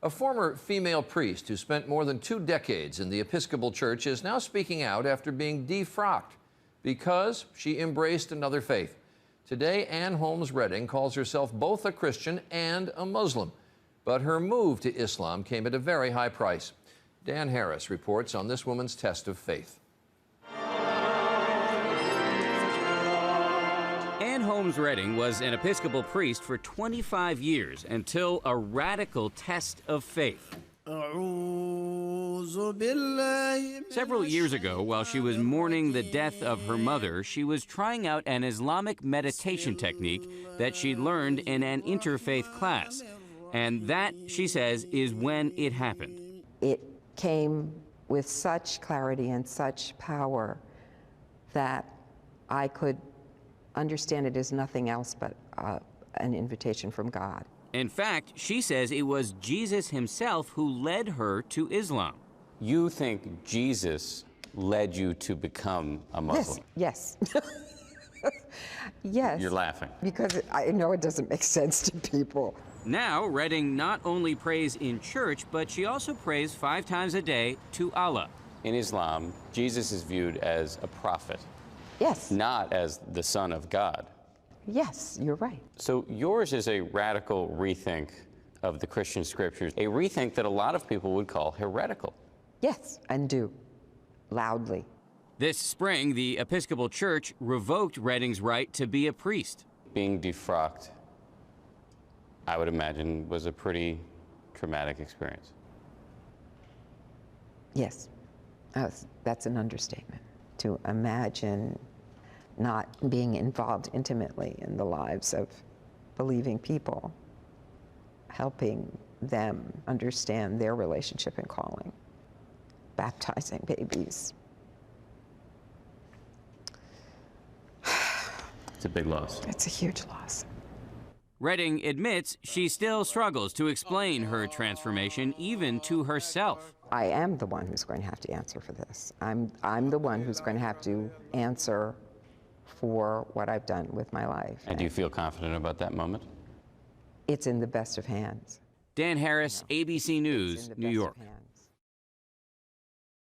A former female priest who spent more than 2 decades in the Episcopal Church is now speaking out after being defrocked because she embraced another faith. Today, Ann Holmes Redding calls herself both a Christian and a Muslim, but her move to Islam came at a very high price. Dan Harris reports on this woman's test of faith. Ann Holmes Redding was an Episcopal priest for 25 years until a radical test of faith. Several years ago, while she was mourning the death of her mother, she was trying out an Islamic meditation technique that she learned in an interfaith class. And that, she says, is when it happened. It came with such clarity and such power that I could understand it as nothing else but an invitation from God. In fact, she says it was Jesus himself who led her to Islam. You think Jesus led you to become a Muslim? Yes. Yes. You're laughing. Because I know it doesn't make sense to people. Now, Redding not only prays in church, but she also prays 5 times a day to Allah. In Islam, Jesus is viewed as a prophet. Yes. Not as the Son of God. Yes, you're right. So yours is a radical rethink of the Christian scriptures, a rethink that a lot of people would call heretical. Yes, and do, loudly. This spring, the Episcopal Church revoked Redding's right to be a priest. Being defrocked, I would imagine, was a pretty traumatic experience. Yes, that's an understatement. To imagine not being involved intimately in the lives of believing people, helping them understand their relationship and calling, baptizing babies. It's a big loss. It's a huge loss. Redding admits she still struggles to explain her transformation, even to herself. I am the one who's going to have to answer for this. I'm the one who's going to have to answer for what I've done with my life. And do you feel confident about that moment? It's in the best of hands. Dan Harris, ABC News, New York.